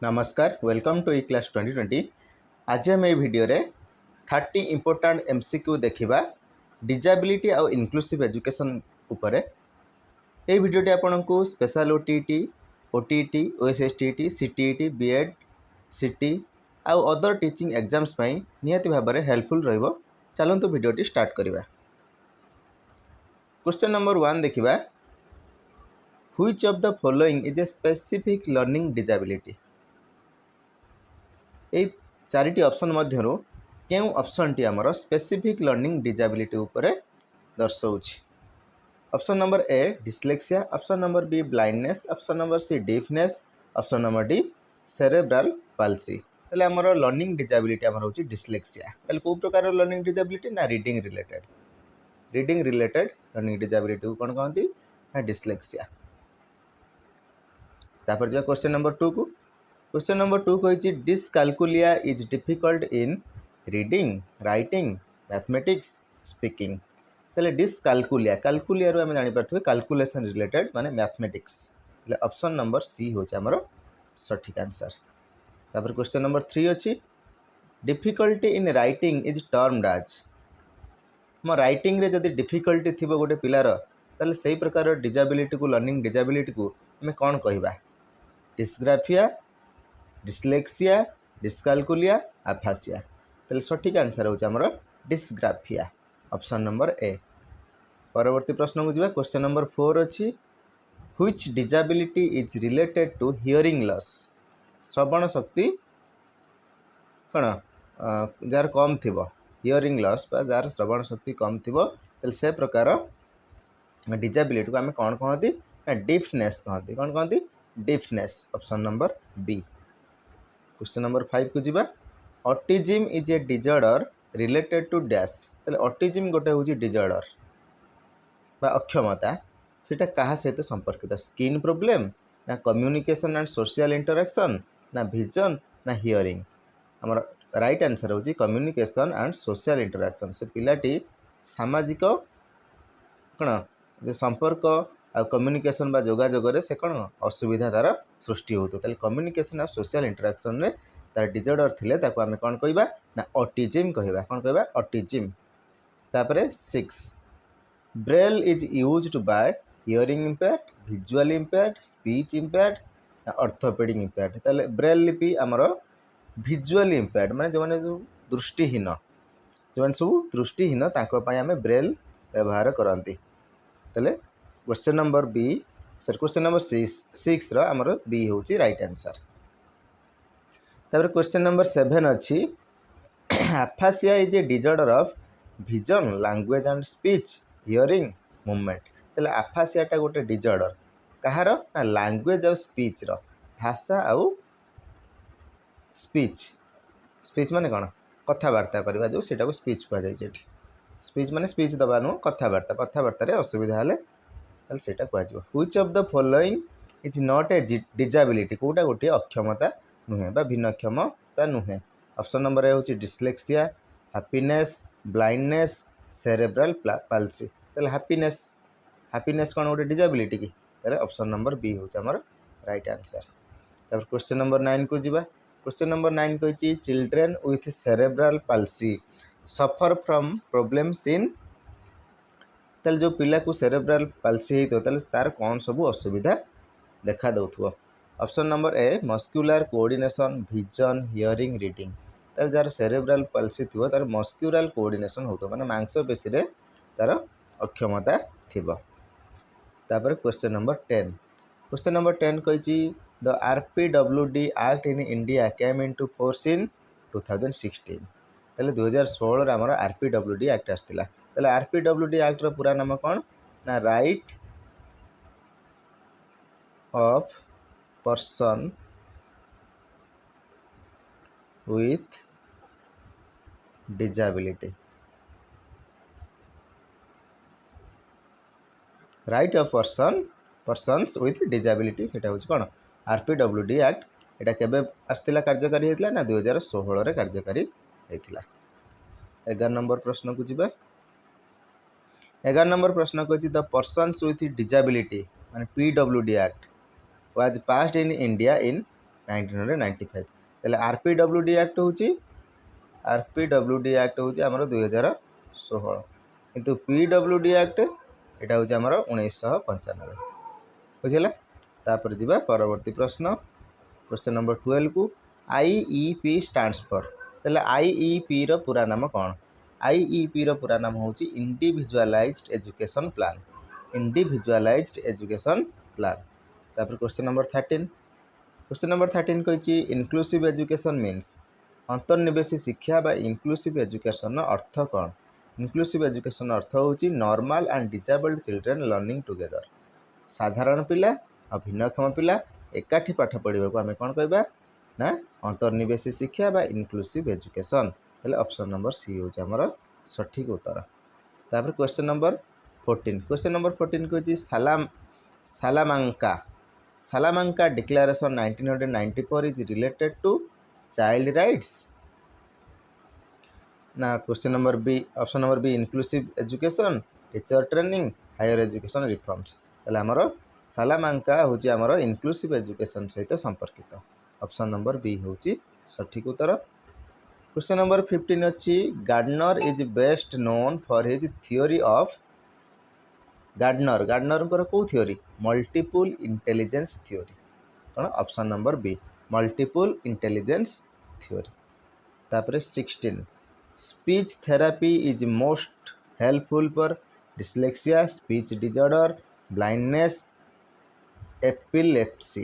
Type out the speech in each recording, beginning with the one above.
नमस्कार welcome to E class 2020। आज आम ये वीडियो रे 30 इंपोर्टेंट एमसीक्यू देखा डिजाबिलिटी आउ इनक्लूसिव एजुकेशन उपरे। ये वीडियोटी आपन को special OTT OTT OSSTET CTET BEd CT आउ अदर टीचिंग एग्जाम्स निहाती भाव में हेल्पफुल रहिबो। चलंतु वीडियोटी स्टार्ट करिबा। क्वेश्चन नंबर 1 देखिबा, which of the following is a specific learning disability. ये चारिटी ऑप्शन मध्यरु केउ ऑप्शन टी हमर स्पेसिफिक लर्निंग डिजाबिलिटी उपरे दर्शाउछि। Option number A dyslexia, option number B blindness, option number C deafness, option number D cerebral palsy. तले हमर लर्निंग डिजाबिलिटी हमर होछि डिस्लेक्सिया। तले को प्रकार लर्निंग डिजाबिलिटी ना रीडिंग रिलेटेड लर्निंग डिजाबिलिटी को कोन कहंती ना डिस्लेक्सिया। तापर जो क्वेश्चन नंबर 2 को, क्वेश्चन नंबर 2 कही dyscalculia is difficult in reading writing mathematics speaking. तले डिसकाल्कुलिया काल्कुलिया रो हम जानि परथबे कैलकुलेशन रिलेटेड माने मैथमेटिक्स। तले ऑप्शन नंबर सी होचे हमरो सठिक आंसर। तापर क्वेश्चन नंबर 3 अछि difficulty in writing is termed as. मो राइटिंग रे जदि डिफिकल्टी थिबो गोटे पिलार तले सही प्रकार डिजाबिलिटी को लर्निंग डिजाबिलिटी को हमें कोन कहिबा? Dysgraphia, dyslexia, डिस्काल्कुलिया, आफासिया। तले सठिक आंसर होचे हमरो डिस्ग्राफिया, ऑप्शन नंबर ए। परवर्ती प्रश्न को जिबा। क्वेश्चन नंबर 4 अछि which disability is related to hearing loss. श्रवण शक्ति कोन जार कम थिबो हियरिंग लॉस बा जार श्रवण शक्ति कम थिबो तले से प्रकार डिजाबिलिटी को हमें कोन कहंती ना डीफनेस कहंती। कोन कहंती? Deafness, option number B. Question number 5 को जिबा। Autism is a disorder related to dash. तले ऑटिज्म गोटे होची डिसऑर्डर बा अक्षमता, सेटा कहा सहित संपर्कित? स्किन प्रॉब्लम ना कम्युनिकेशन एंड सोशल इंटरेक्शन ना विजन ना हियरिंग। हमर राइट आंसर होची कम्युनिकेशन एंड सोशल इंटरेक्शन। से पिलाटी सामाजिक कोन जो संपर्क आ कम्युनिकेशन बा जोगाजोग से कौन असुविधा तार सृष्टि होतो। ताले कम्युनिकेशन आ सोशल इंटरेक्शन रे तार डिसऑर्डर थिले ताको आमे कोन कहबा ना ऑटिज्म कहबा। कोन कहबा? ऑटिज्म। तापरे 6 Braille is used by hearing impaired, visual impaired, speech impaired ना ऑर्थोपेडिक इम्पेयर्ड। ताले ब्रेल लिपि हमर विजुअल इम्पेयर्ड माने जो माने दृष्टिहीन, जो माने सब दृष्टिहीन ताको पय आमे ब्रेल व्यवहार करंती। ताले question number B sir question number 6 रो हमर बी होची राइट आंसर। तापर क्वेश्चन नंबर 7 अछि aphasia is a disorder of vision language and speech hearing movement. तले एफासिया टा गोटे डिसऑर्डर कहार ना लैंग्वेज और स्पीच रो, भाषा आउ स्पीच। स्पीच माने कोन? कथावार्ता करबा जो सेटा को स्पीच कह जाय छै। स्पीच माने स्पीच दबा नु कथावार्ता, कथावार्ता रे असुविधा हले ताले सेटा कह जाय। Which of the following is not a disability. कोटा गोटे अक्षमता नुहे बा भिन्नक्षमता नुहे। ऑप्शन नंबर ए होची dyslexia, happiness, blindness, cerebral palsy. ताले हैप्पीनेस, हैप्पीनेस कोन गोटे डिजाबिलिटी की? ताले ऑप्शन नंबर बी होची हमर राइट आंसर। तब क्वेश्चन नंबर 9 को जिबा। क्वेश्चन नंबर 9 कहिची children with cerebral palsy suffer from problems in. ताले जो पिला को सेरेब्रल पाल्सी हेतो ताले तार कोन सब असुविधा देखा दउथबो? Option number A muscular coordination, vision, hearing, reading. ताले जार सेरेब्रल पाल्सी थिबो तार मस्कुलर कोऑर्डिनेशन होतो माने मांसपेशी रे तार अक्षमता थिबो। तापर क्वेश्चन नंबर 10। क्वेश्चन नंबर 10 कहिची the RPWD act in India came into force in 2016। ताले 2016 रे हमर आरपीडब्ल्यूडी एक्ट आस्तिला। ताले आरपीडब्ल्यूडी एक्ट रो पूरा नाम कोन ना right of person with disability. Right of persons with disability सेटा होची कोन आरपीडब्ल्यूडी एक्ट। एटा केबे आस्तिला कार्यकारी हेतिला ना 2016 रे कार्यकारी हेतिला। 11 नंबर प्रश्न को जिबा। 11 नंबर प्रश्न कहिची द पर्सन्स विथ डिजाबिलिटी माने PWD act was passed in India in 1995। তাহলে RPWD एक्ट हूँ RPWD एक्ट हूँ आमर 2016 किंतु PWD एक्ट यहाँ हूँ आमर 1995 बुझेगा। तापर जी परवर्ती प्रश्न क्वेश्चन नंबर 12 को IEP स्टैंड्स फॉर ताहले IEP रो पूरा नाम कौन। IEP रो पूरा नाम हूँ individualised education plan individualised education plan. तापर क्वेश्चन नंबर 13 कही इनक्लूसिव एजुकेशन मीन्स अंतर्निवेशी शिक्षा बा इनक्लूसिव एजुकेशन अर्थ कौन। इनक्लूसिव एजुकेशन अर्थ हूँ normal and disabled children learning together साधारण पिला और भिन्नक्षम पिला एकाठी पाठ पढ़ा को आम कौन कहबा ना अंतर्निवेशी शिक्षा बा इनक्लूसिव एजुकेशन। हेले ऑप्शन नंबर सी हूँ आमर सठिक उत्तर। तापर क्वेश्चन नंबर 14 कहती Salamanca declaration 1994 is related to child rights ना। Question number B option number B inclusive education teacher training higher education reforms. ताहले आमर सालामांका हूँ आमर इनक्लूसिव एजुकेशन सहित संपर्कित ऑप्शन नंबर बी हूँ सठिक उत्तर। क्वेश्चन नंबर 15 अच्छी Gardner is best known for his theory of Gardner कौ थियोरी मल्टीपल इंटेलिजेंस थियोरी कौन option number B multiple intelligence theory. तापर 16 speech therapy is most helpful for dyslexia speech disorder blindness epilepsy.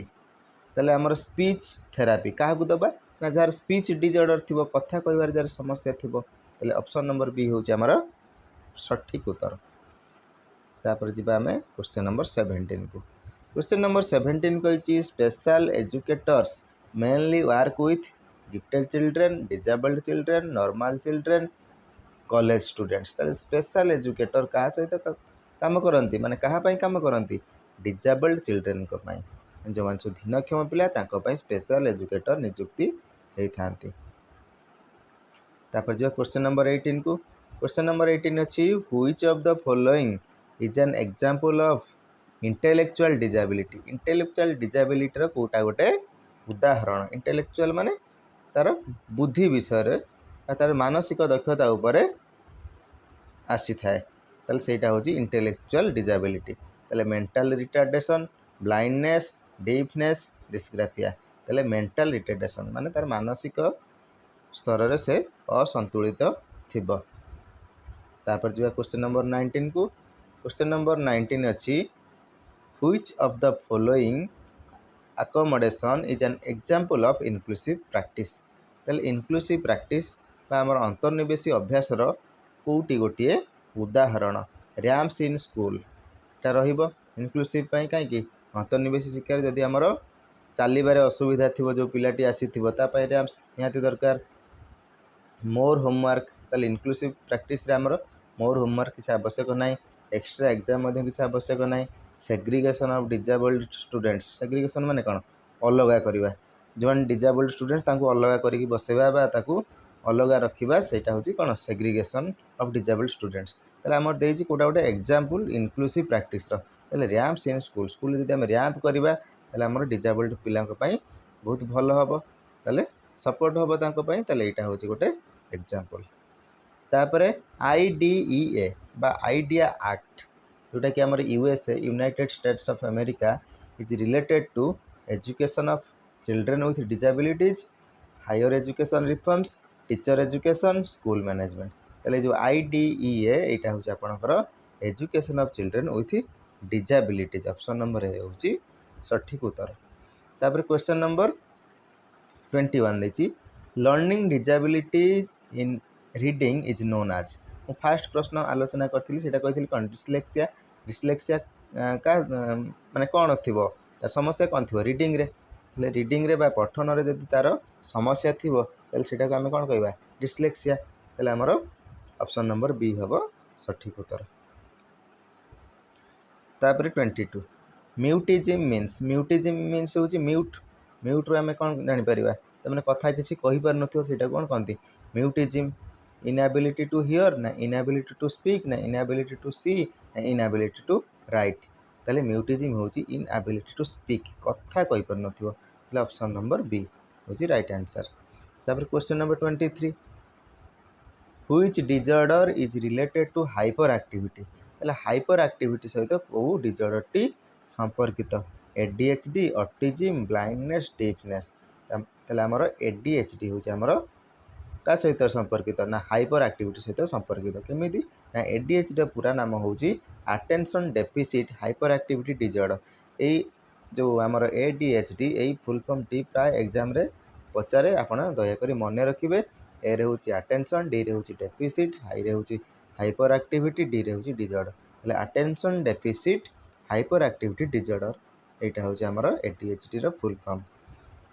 ताहले आमर speech therapy क्या दबा ना jar speech disorder थी कथा कहबार जार समस्या थी ताहले ऑप्शन नंबर बी हूँ आमर सठिक उत्तर। तापर जी आम क्वेश्चन नंबर 17 को क्वेश्चन नंबर 17 कही special educators mainly work with gifted children disabled children normal children college students. ताहले स्पेशल एजुकेटर क्या सहित काम करती माने कहाँ काम करती डिजेबल्ड चिल्ड्रेन जो मान सब भिन्नक्षम पिला स्पेशल एजुकेटर नियुक्ति होता है। तापर जो क्वेश्चन नंबर 18 को क्वेश्चन नंबर 18 अच्छी which of the following is an example of intellectual disability कोटा गोटे उदाहरण इंटेलेक्चुअल माने तार बुद्धि विषय तार मानसिक दक्षता उपरे आसी थाए ताले सेटा होची इंटेलेक्चुअल डिजेबिलिटी। ताले mental retardation blindness deafness dysgraphia ताले मेंटल रिटार्डेशन माने तार मानसिक स्तर से असंतुलित थिबो। तापर जो क्वेश्चन नंबर 19 को क्वेश्चन नंबर 19 अच्छी which of the following accommodation is an example of inclusive practice. ताले इनक्लूसिव प्रैक्टिस आमर अंतर्निवेशी अभ्यास कोटी गोटे उदाहरण रैम्स इन स्कूल टा रहिबो इनक्लूसिव कहीं अंतर्निवेशी शिक्षा जदि आमर चलबारे असुविधा थी जो पिलाटी आसी रैम्स निहाती दरकार। मोर होमवर्क ताले इनक्लूसिव प्रैक्टिस आमर मोर होमवर्क किसी आवश्यक ना एक्स्ट्रा एग्जाम किसी आवश्यक ना segregation of disabled students segregation माने कौन अलग करवा जो डिजेबल्ड स्टूडेंट्स अलग करके बसैबा अलग रखा सेटा हूँ कौन सेग्रीगेशन ऑफ डिजेबल्ड स्टूडेंट्स। ताले आमर देछि कोटा गोटे एग्जांपल इनक्लूसिव प्रैक्टिस ताले रैम्स इन स्कूल स्कूल जब आम रैम्प करवा ताले आमर डिजेबल्ड पिला बहुत भल हम ताले सपोर्ट हम ताले यहाँ हूँ गोटे एग्जांपल। तापर IDEA बा आइडिया एक्ट जोटा कि आमर USA United States of America is related to education of children with disabilities higher education reforms teacher education school management. ताले जो IDEA यहाँ हूँ आपणकर education of children with disabilities option number A हूँ सठिक उत्तर। तापर क्वेश्चन नंबर 21 देखिए learning disabilities in reading is known आज मु फास्ट प्रश्न आलोचना करी से कही कौन डिस्लेक्सिया डिस्लेक्सिया का माने कौन थी तार समस्या कौन थी रीडिंग रे रीडिंग रे बा पठन रे जदि तार समस्या थी सेटा आम कौन कह डिस्लेक्सिया ताले आमर ऑप्शन नंबर बी हम सठिक उत्तर। तापर 22 म्यूटिज्म मीन्स हूँ म्यूट म्यूट रू आम कौन जापर तमें कथा किसी कहीपर ना कौन कहती म्यूटिज्म इनएबिलिटी टू हियर ना इनएबिलिटी टू स्पीक ना इनएबिलिटी टू सी ना इनएबिलिटी टू राइट ताले म्यूटिज्म हूँ इनएबिलिटी टू स्पीक कथा कहीपर न ताहले ऑप्शन नंबर बी होची राइट आंसर। तापर question number 23 which disorder is related to hyperactivity एक्टिविटी। ताहले हाइपर एक्टिविटी सहित को डिसऑर्डर टी संपर्कित एडीएचडी ऑटिज्म ब्लाइंडनेस डीफनेस। ताहले हमर एडीएचडी होची हमर का सहित संपर्कित ना हाइपर एक्टिविटी सहित संपर्कित केमिति ना एडीएचडी पूरा नाम होची attention deficit hyperactivity disorder. एई जो हमर एडीएचडी एई फुल फॉर्म टी प्राय एग्जाम रे पचारे आपण दया करी मन रखिबे। ए रे होची अटेंशन, डी रे होची डेफिसिट, हाई रे होची हाइपर एक्टिविटी, डी रे होची डिसऑर्डर। એટલે attention deficit hyperactivity disorder एटा होची हमर एडीएचडी रो फुल फॉर्म।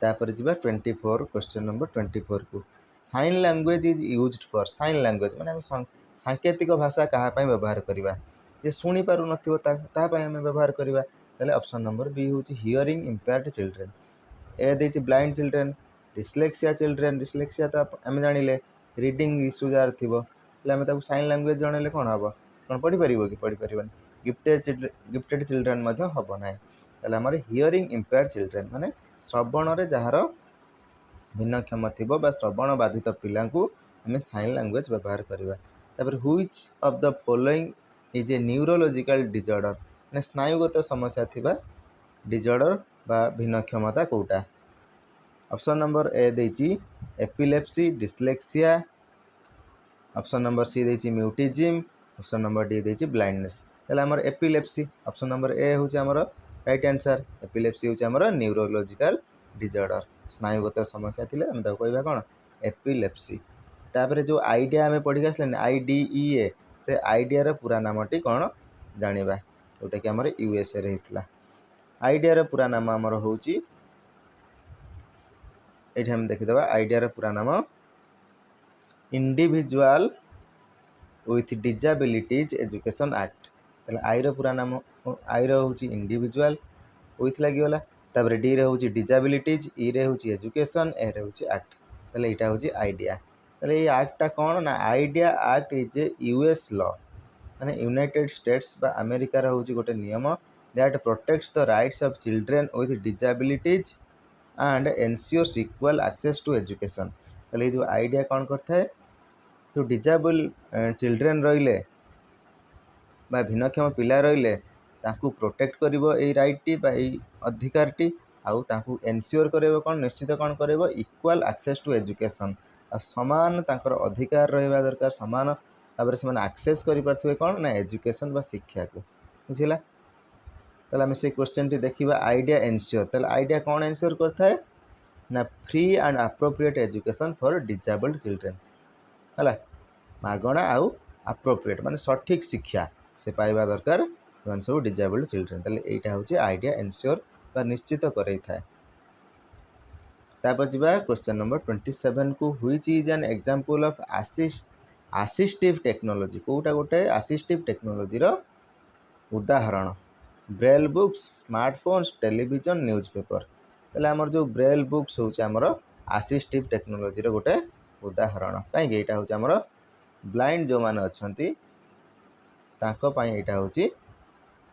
तापर जिबा 24 क्वेश्चन नंबर 24 को sign language is used for. Sign language माने हम सांकेतिक भाषा कहा पय व्यवहार करिवा जे सुनी पारु नथिबो ता पय हम व्यवहार करिवा। ताले ऑप्शन नंबर बी होची हियरिंग इंपेयर्ड चिल्ड्रन। ए देछि blind children, dyslexia children. Dyslexia तो हम जानिले रीडिंग इश्यू जार थिबो ताले हम ताकू साइन लैंग्वेज जणले कोन हबो कोन पढि परिबो कि पढि परिबन। गिफ्टेड चिल्ड्रन मध्ये हबो नाही। ताले हमर हियरिंग इंपेयर्ड चिल्ड्रन माने श्रवण रे जहार भिन्नक्षम थिबो बा श्रवण बाधित पिला को हमें साइन लैंग्वेज व्यवहार करिवा। तापर which of the following is a neurological disorder माने स्नायुगत समस्या थिबा डिसऑर्डर बा भिन्नक्षमता कोटा। ऑप्शन नंबर ए देछि epilepsy dyslexia, option number C देछि म्यूटिज्म, ऑप्शन नंबर डी देछि ब्लाइंडनेस। ताले हमर एपिलेप्सी ऑप्शन नंबर ए होछि हमर राइट आंसर। एपिलेप्सी होछि हमर न्यूरोलॉजिकल डिसऑर्डर स्नायुगत समस्या थिले हम ताको कहबा कोन एपिलेप्सी। तापर जो आइडिया हमें पढ़ी आसले आईडीईए से आइडिया रो पूरा नामटी कोन जानिबा जोटा कि हमर यूएसए रे हितला। आइडिया रो पूरा नाम हमर होछि एठी हम देखिदबा आइडिया रो पूरा नाम individual with disabilities education act. ताले आई रो पूरा नाम आई रो होछि इंडिविजुअल विथ लागि गला। तापर डी रे होछि डिसेबिलिटीज, ई रे होछि एजुकेशन, ए रे होछि एक्ट। ताले एटा होछि आइडिया। ताले ए एक्ट टा कोन ना IDEA act is a US law माने यूनाइटेड स्टेट्स बा अमेरिका रो होछि गोटे नियम that protects the rights of children with disabilities and ensures equal access to education. ताले जो आइडिया कोन करथाय जो डिसेबल चिल्ड्रन रहिले बा भिन्नक्षम पिला रहिले ताकू प्रोटेक्ट करिवो ए राइट टी बा ए अधिकार टी आउ ताकू एनश्योर करेबो कोन निश्चित कोन करेबो इक्वल एक्सेस टू एजुकेशन आ समान तांकर अधिकार रहबा दरकार समान तापर से माने एक्सेस करि परथबे कोन ना एजुकेशन बा शिक्षा को बुझिला। ताले हम से क्वेश्चन टी देखिबा आइडिया एनश्योर। ताले आइडिया कोन एनश्योर करथाय ना free and appropriate education for disabled children हला मागणा आउ एप्रोप्रिएट माने सठिक शिक्षा से पाइबा दरकार वन सब डिसेबल्ड चिल्ड्रन। ताले एटा होची आइडिया एनश्योर बा निश्चित करई थाए। तापर जिबा क्वेश्चन नंबर 27 को which is an example of assistive technology. कोटा गोटे असिस्टिव टेक्नोलॉजी रो उदाहरण Braille books, smartphones, television, newspaper. ताले हमर जो ब्रेल बुक्स होची हमर असिस्टिव टेक्नोलॉजी रो गोटे उदाहरण काई एटा होची हमर ब्लाइंड जो मान अछंती ताको पई एटा होची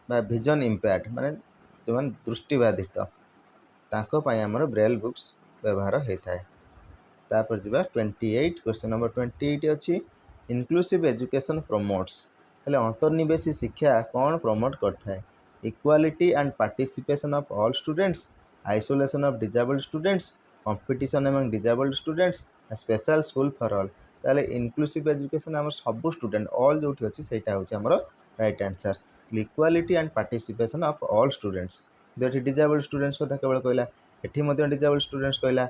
बा विजन इंपेयर्ड माने जो मान दृष्टिबाधित ताको पई हमर ब्रेल बुक्स व्यवहार हेताय। तापर जिबा 28 क्वेश्चन नंबर 28 अछि इनक्लूसिव एजुकेशन प्रमोट्स। ताले अंतर्निवेशी शिक्षा कोन प्रमोट करथाय equality and participation of all students, isolation of disabled students, competition among disabled students, special school for all. ताले इनक्लूसिव एजुकेशन हमर सब स्टूडेंट ऑल जोठी अछि सेटा होछि हमर right answer. Equality and participation of all students जोठी डिसेबल्ड स्टूडेंट्स को केवल कहला एठी मध्ये डिसेबल्ड स्टूडेंट्स कहला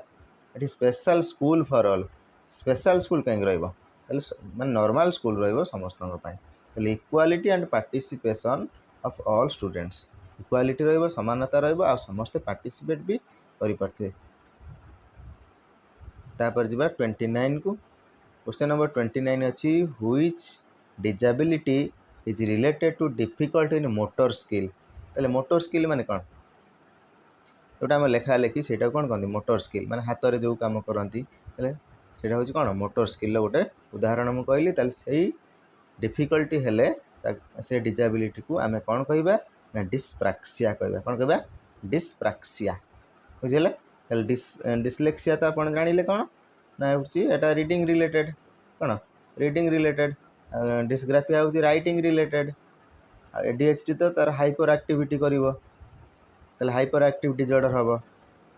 एठी special school for all. Special school कहीं रहइबो ताले माने नॉर्मल स्कूल रहइबो समस्तन पई। ताले equality and participation of all students equality रहइबो समानता रहइबो आ समस्त पार्टिसिपेट भी करि परथे। तापर जिबा 29 को क्वेश्चन नंबर 29 अछि which disability is related to difficult in motor skill. ताले मोटर स्किल माने कोन जोटा हम लेखा लेखि सेटा कोन कहंदी मोटर स्किल माने हाथ रे जो काम करंती ताले सेटा होछि कोन मोटर स्किल लो गोटे उदाहरण हम कहली। ताले सेही डिफिकल्टी हेले से डिसेबिलिटी को आमे कोन कहबा ना डिस्प्रैक्सिया कहबा। कोन कहबा डिस्प्रैक्सिया बुझिले। डिस्लेक्सिया तो आपण जानिले कौन ना एटा रीडिंग रिलेटेड कौन रीडिंग रिलेटेड डिस्ग्राफिया हूँ राइटिंग रिलेटेड ADHD तो तार हाइपर एक्टिविटी करिवो ताले हाइपर एक्टिविटी डिसऑर्डर हबो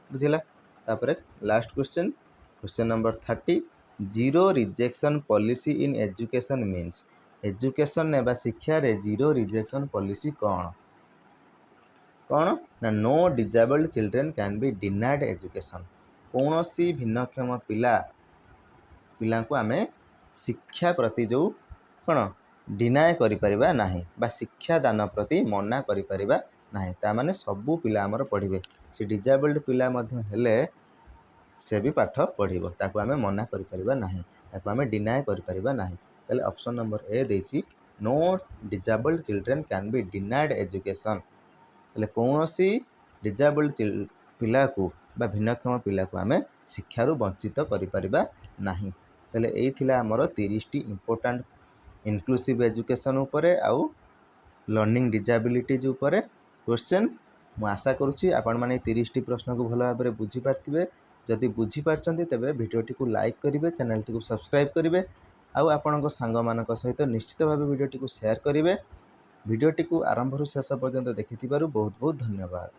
बुझिला तापरे last question number 30 zero rejection policy in education means education ने बा शिक्षा रे जीरो रिजेक्शन पॉलिसी कौन कौन ना no disabled children can be denied education कौन सी भिन्नक्षम पिला को आमे शिक्षा प्रति जो कौन डिनाय करिपरिबा नाही बा शिक्षा दान प्रति मना करिपरिबा नाही ता माने सबू पिला हमर पढ़िबे से डिजेबल्ड पिला मध्य हेले से भी पाठ पढ़िबो ताको आमे मना करिपरिबा नाही ताको आमे डिनाय करिपरिबा नाही ताले ऑप्शन नंबर ए देछि no disabled children can be denied education ताले कौनसी डिजेबल्ड पिला को बा भिन्नक्षम पिला को आमे शिक्षारु वंचित करिपरिबा नाही ताले एई थिला हमर 30 टी इंपोर्टेंट इनक्लूसिव एजुकेशन उपरे आउ लर्निंग डिजेबिलिटीज उपरे क्वेश्चन मु आशा करुच्ची आपण माने 30 टी प्रश्न को भल भाव में बुझी पार्थिबे जदि बुझी पारछंती तेबे भिडियोटी को लाइक करिवे चैनल टी को सब्सक्राइब करिवे आउ आपणक सांग मानक सहित निश्चित भाव भिडियोटी को शेयर करिवे भिडियोटी को आरंभ रु शेष पर्यंत देखिथिबारु बहुत बहुत धन्यवाद।